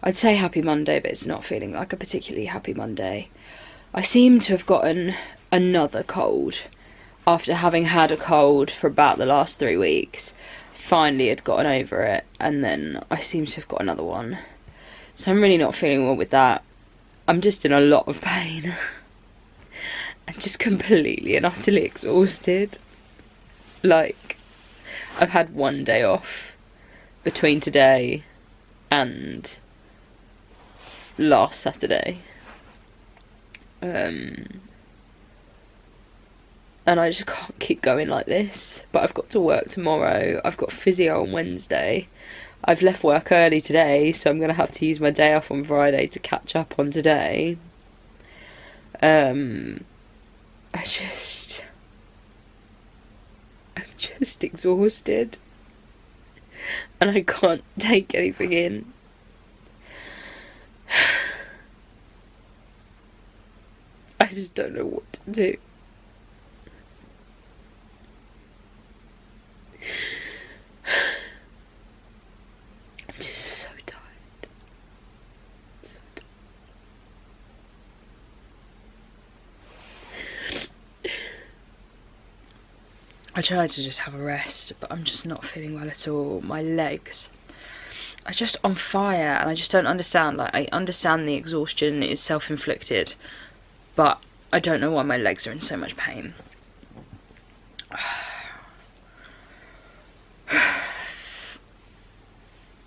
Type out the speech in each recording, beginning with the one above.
I'd say happy Monday, but it's not feeling like a particularly happy Monday. I seem to have gotten another cold after having had a cold for about the last 3 weeks. Finally had gotten over it, and then I seem to have got another one. So I'm really not feeling well with that. I'm just in a lot of pain. I'm just completely and utterly exhausted. Like, I've had one day off between today and last Saturday. And I just can't keep going like this. But I've got to work tomorrow. I've got physio on Wednesday. I've left work early today, so I'm going to have to use my day off on Friday to catch up on today. I'm just exhausted. And I can't take anything in. I just don't know what to do. I'm just so tired. So tired. I tried to just have a rest, but I'm just not feeling well at all. My legs are just on fire, and I just don't understand. Like, I understand the exhaustion is self-inflicted, but I don't know why my legs are in so much pain.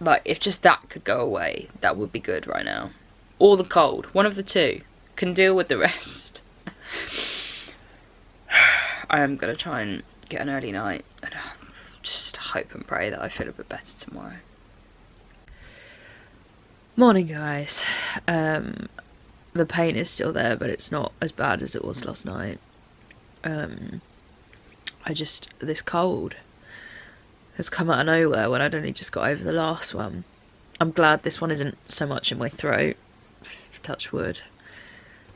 Like, if just that could go away, that would be good right now. Or the cold, one of the two. Can deal with the rest. I am going to try and get an early night, and just hope and pray that I feel a bit better tomorrow. Morning, guys. The pain is still there, but it's not as bad as it was last night. This cold has come out of nowhere when I'd only just got over the last one. I'm glad this one isn't so much in my throat, touch wood,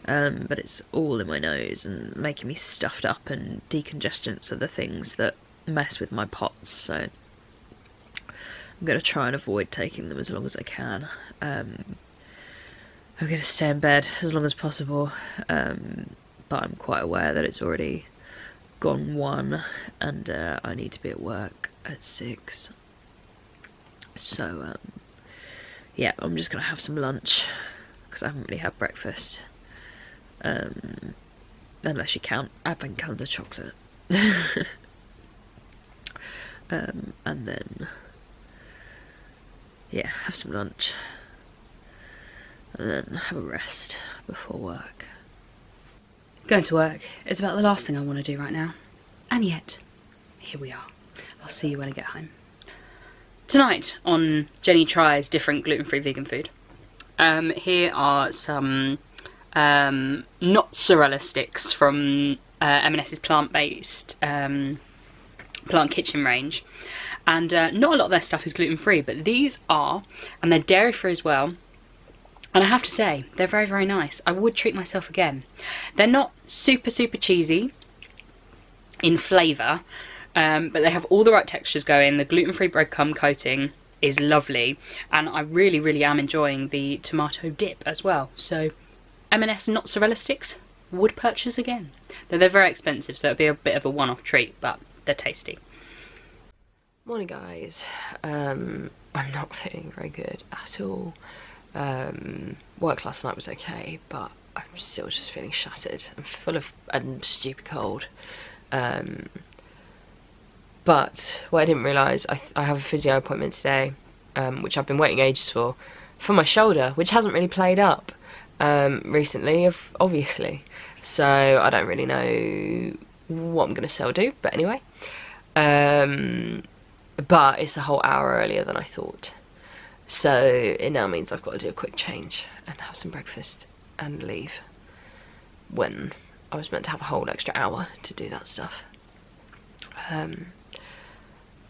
but it's all in my nose and making me stuffed up, and decongestants are the things that mess with my pots, so I'm going to try and avoid taking them as long as I can. I'm going to stay in bed as long as possible, but I'm quite aware that it's already gone 1 and I need to be at work at 6. So yeah, I'm just going to have some lunch because I haven't really had breakfast, unless you count advent calendar chocolate. And then yeah, have some lunch and then have a rest before work. Going to work is about the last thing I want to do right now, and yet here we are. I'll see you when I get home. Tonight on Jenni Tries Different Gluten-Free Vegan Food, here are some mozzarella sticks from M&S's plant-based plant kitchen range, and not a lot of their stuff is gluten-free, but these are, and they're dairy-free as well. And I have to say, they're very, very nice. I would treat myself again. They're not super, super cheesy in flavour, but they have all the right textures going. The gluten-free breadcrumb coating is lovely, and I really, really am enjoying the tomato dip as well. So, M&S mozzarella sticks, would purchase again. They're very expensive, so it'd be a bit of a one-off treat, but they're tasty. Morning, guys. I'm not feeling very good at all. Work last night was okay, but I'm still just feeling shattered. I'm full of a stupid cold. But what I didn't realise, I have a physio appointment today, which I've been waiting ages for my shoulder, which hasn't really played up recently, obviously. So I don't really know what I'm going to still do, but anyway. But it's a whole hour earlier than I thought. So it now means I've got to do a quick change and have some breakfast and leave, when I was meant to have a whole extra hour to do that stuff.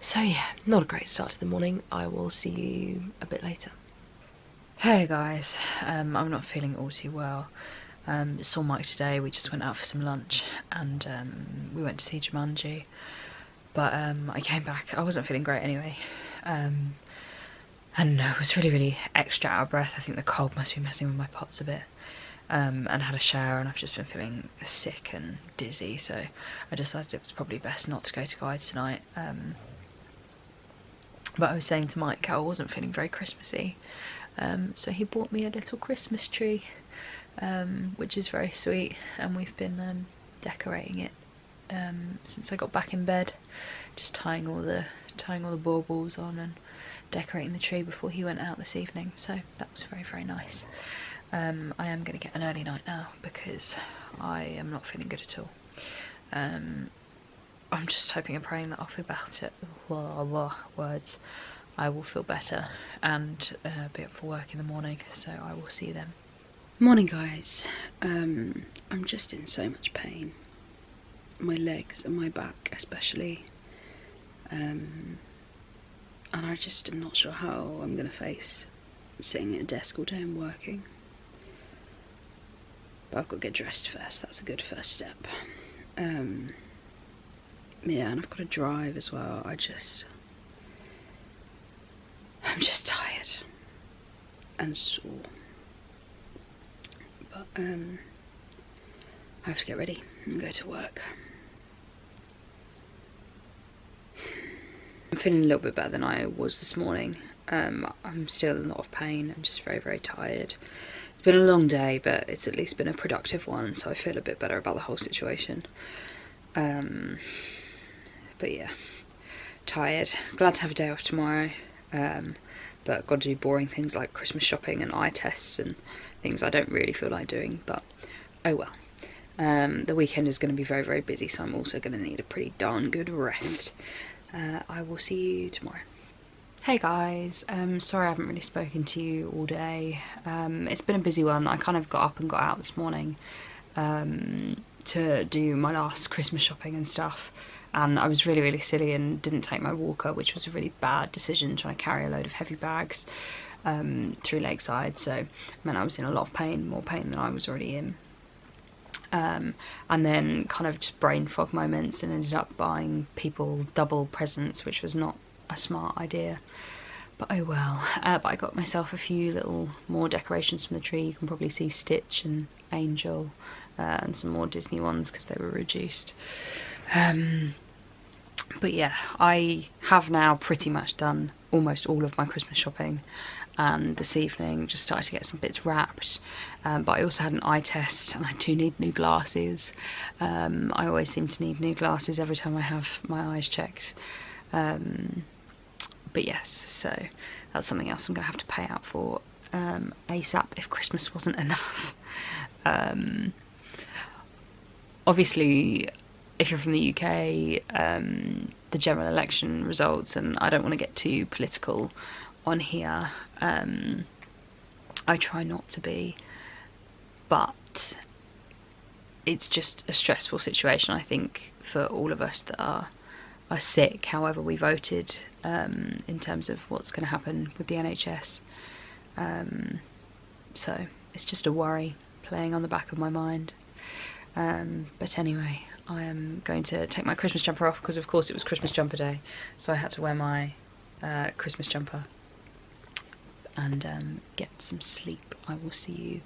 So yeah, not a great start to the morning. I will see you a bit later. Hey guys, I'm not feeling all too well. Saw Mike today, we just went out for some lunch, and we went to see Jumanji. But I came back, I wasn't feeling great anyway. And I was really extra out of breath. I think the cold must be messing with my pots a bit. And had a shower, and I've just been feeling sick and dizzy, so I decided it was probably best not to go to Guides tonight. But I was saying to Mike how I wasn't feeling very Christmassy, so he bought me a little Christmas tree, which is very sweet, and we've been decorating it since I got back in bed, just tying all the baubles on and decorating the tree before he went out this evening, so that was very nice. I am going to get an early night now because I am not feeling good at all. I'm just hoping and praying that I'll feel better. Words. I will feel better and be up for work in the morning, so I will see them. Morning, guys. I'm just in so much pain. My legs and my back especially. And I just am not sure how I'm going to face sitting at a desk all day and working. But I've got to get dressed first, that's a good first step. Yeah, and I've got to drive as well. I'm just tired and sore. But I have to get ready and go to work. I'm feeling a little bit better than I was this morning. I'm still in a lot of pain. I'm just very tired. It's been a long day, but it's at least been a productive one, so I feel a bit better about the whole situation. But yeah, tired. Glad to have a day off tomorrow, but got to do boring things like Christmas shopping and eye tests and things I don't really feel like doing, but oh well. The weekend is going to be very busy, so I'm also going to need a pretty darn good rest. I will see you tomorrow. Hey guys, sorry I haven't really spoken to you all day. It's been a busy one. I kind of got up and got out this morning to do my last Christmas shopping and stuff, and I was really silly and didn't take my walker, which was a really bad decision, trying to carry a load of heavy bags through Lakeside, so it meant I was in a lot of pain, more pain than I was already in. And then kind of just brain fog moments, and ended up buying people double presents, which was not a smart idea, but oh well. But I got myself a few little more decorations from the tree. You can probably see Stitch and Angel, and some more Disney ones because they were reduced. But yeah, I have now pretty much done almost all of my Christmas shopping, and this evening just started to get some bits wrapped, but I also had an eye test and I do need new glasses. I always seem to need new glasses every time I have my eyes checked. But yes, so that's something else I'm going to have to pay out for ASAP if Christmas wasn't enough. Obviously, if you're from the UK, the general election results, and I don't want to get too political on here, I try not to be, but it's just a stressful situation, I think, for all of us that are sick, however we voted, in terms of what's going to happen with the NHS. So it's just a worry playing on the back of my mind. But anyway, I am going to take my Christmas jumper off because of course it was Christmas jumper day, so I had to wear my Christmas jumper and get some sleep. I will see you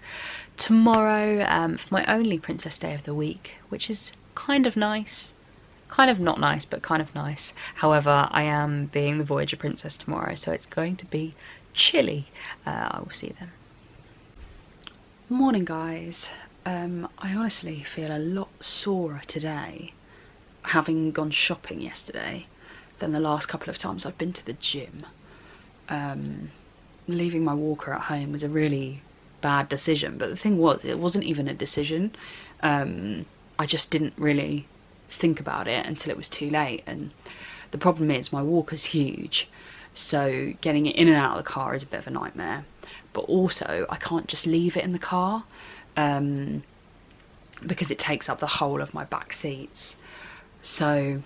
tomorrow for my only princess day of the week, which is kind of nice. Kind of not nice, but kind of nice. However, I am being the Voyager princess tomorrow, so it's going to be chilly. I will see you then. Morning, guys. I honestly feel a lot sorer today, having gone shopping yesterday, than the last couple of times I've been to the gym. Leaving my walker at home was a really bad decision, but the thing was, it wasn't even a decision. I just didn't really think about it until it was too late, and the problem is my walker's huge, so getting it in and out of the car is a bit of a nightmare, but also I can't just leave it in the car because it takes up the whole of my back seats. So,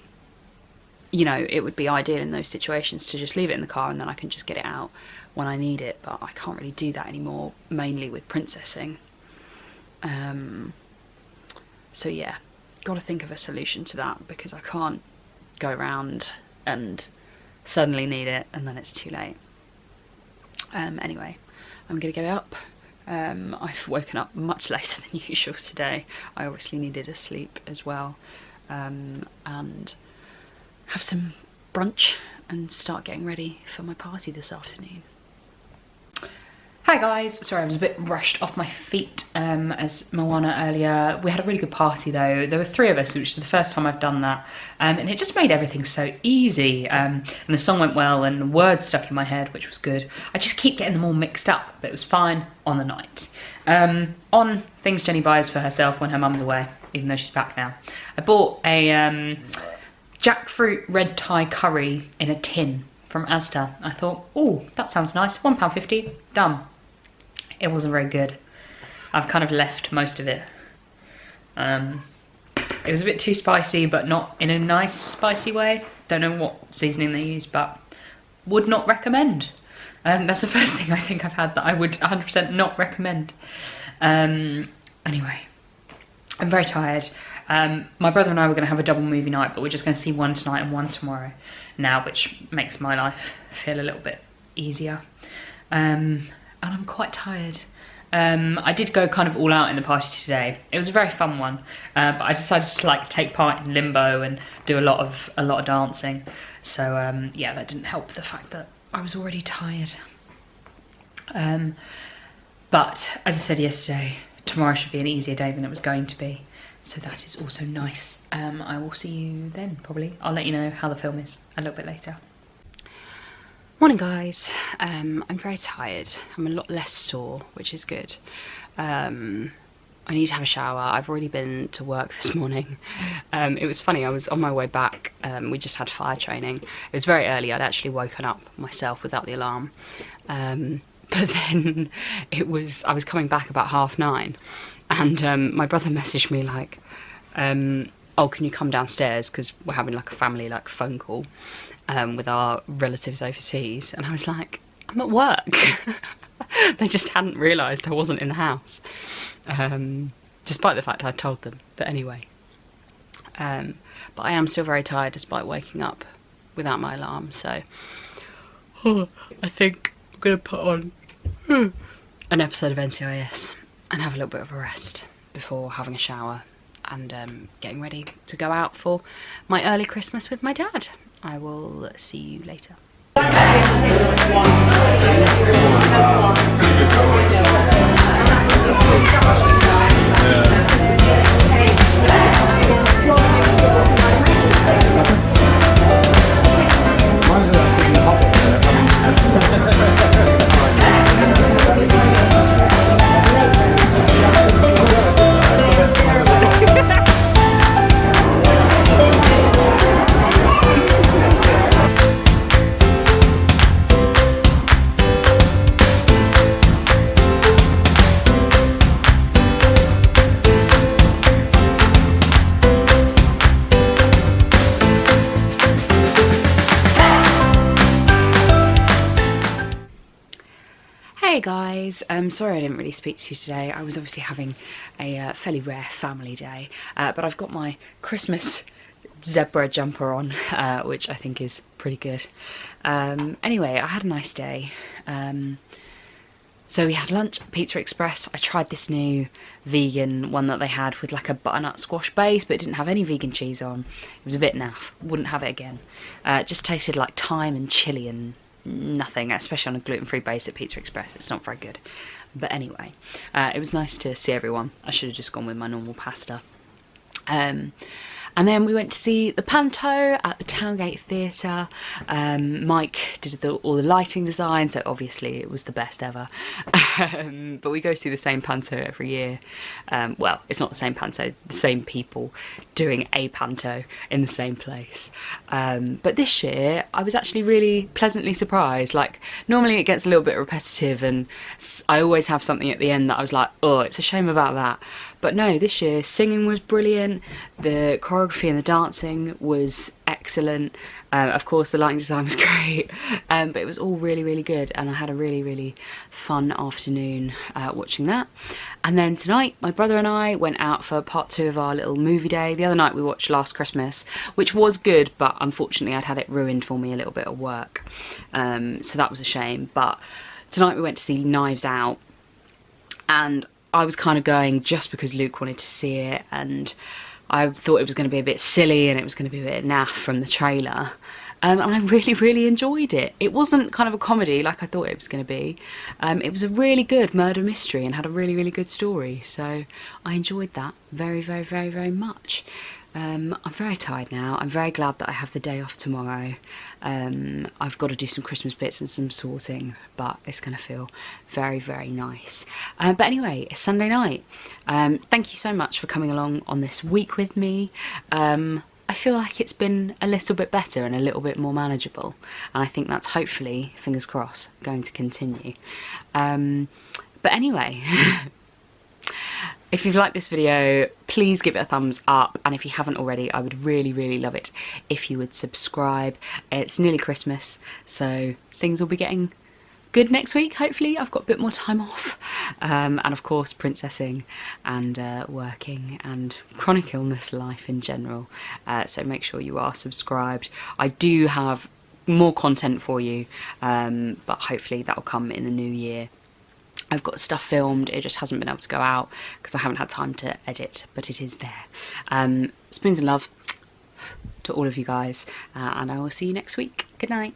you know, it would be ideal in those situations to just leave it in the car and then I can just get it out when I need it, but I can't really do that anymore, mainly with princessing. So yeah, got to think of a solution to that, because I can't go around and suddenly need it and then it's too late. Anyway, I'm gonna get up. I've woken up much later than usual today. I obviously needed a sleep as well, and have some brunch and start getting ready for my party this afternoon. Hi guys, sorry I was a bit rushed off my feet as Moana earlier. We had a really good party though. There were 3 of us, which is the first time I've done that, and it just made everything so easy, and the song went well and the words stuck in my head, which was good. I just keep getting them all mixed up, but it was fine on the night. On things Jenny buys for herself when her mum's away, even though she's back now, I bought a jackfruit red Thai curry in a tin from Asda. I thought, oh, that sounds nice, £1.50, done. It wasn't very good. I've kind of left most of it. It was a bit too spicy, but not in a nice spicy way. Don't know what seasoning they use, but would not recommend. That's the first thing I think I've had that I would 100% not recommend. Anyway, I'm very tired. My brother and I were going to have a double movie night, but we're just going to see one tonight and one tomorrow now, which makes my life feel a little bit easier. And I'm quite tired. I did go kind of all out in the party today. It was a very fun one, but I decided to like take part in limbo and do a lot of dancing. So yeah, that didn't help the fact that I was already tired. But as I said yesterday, tomorrow should be an easier day than it was going to be. So that is also nice. I will see you then, probably. I'll let you know how the film is a little bit later. Morning guys, I'm very tired. I'm a lot less sore, which is good. I need to have a shower. I've already been to work this morning. It was funny, I was on my way back. We just had fire training. It was very early. I'd actually woken up myself without the alarm. But then I was coming back about 9:30, and my brother messaged me like, oh, can you come downstairs, because we're having like a family like phone call with our relatives overseas. And I was like, I'm at work. They just hadn't realised I wasn't in the house, despite the fact I'd told them. But anyway, but I am still very tired despite waking up without my alarm, so I think I'm gonna put on an episode of NCIS and have a little bit of a rest before having a shower and getting ready to go out for my early Christmas with my dad. I will see you later. Hey guys, sorry I didn't really speak to you today. I was obviously having a fairly rare family day, but I've got my Christmas zebra jumper on, which I think is pretty good. Anyway, I had a nice day. So we had lunch at Pizza Express. I tried this new vegan one that they had with like a butternut squash base, but it didn't have any vegan cheese on. It was a bit naff, wouldn't have it again. It just tasted like thyme and chilli and nothing, especially on a gluten-free base at Pizza Express. It's not very good. But anyway, it was nice to see everyone. I should have just gone with my normal pasta. And then we went to see the Panto at the Towngate Theatre. Mike did all the lighting design, so obviously it was the best ever. But we go see the same Panto every year. Well, it's not the same Panto, the same people doing a Panto in the same place. But this year, I was actually really pleasantly surprised. Like, normally it gets a little bit repetitive and I always have something at the end that I was like, oh, it's a shame about that. But no, this year, singing was brilliant, the choreography and the dancing was excellent, of course the lighting design was great, but it was all really, really good, and I had a really, really fun afternoon watching that. And then tonight, my brother and I went out for part 2 of our little movie day. The other night we watched Last Christmas, which was good, but unfortunately I'd had it ruined for me a little bit at work, so that was a shame. But tonight we went to see Knives Out, and I was kind of going just because Luke wanted to see it, and I thought it was going to be a bit silly and it was going to be a bit naff from the trailer. And I really enjoyed it. It wasn't kind of a comedy like I thought it was going to be. It was a really good murder mystery and had a really good story. So I enjoyed that very much. I'm very tired now. I'm very glad that I have the day off tomorrow. I've got to do some Christmas bits and some sorting, but it's going to feel very nice. But anyway, it's Sunday night. Thank you so much for coming along on this week with me. I feel like it's been a little bit better and a little bit more manageable, and I think that's hopefully, fingers crossed, going to continue. But anyway, if you've liked this video, please give it a thumbs up, and if you haven't already, I would really love it if you would subscribe. It's nearly Christmas, so things will be getting good next week, hopefully. I've got a bit more time off, and of course princessing and working and chronic illness life in general, so make sure you are subscribed. I do have more content for you, but hopefully that will come in the new year. I've got stuff filmed, it just hasn't been able to go out because I haven't had time to edit, but it is there. Spoons and love to all of you guys, and I will see you next week. Good night.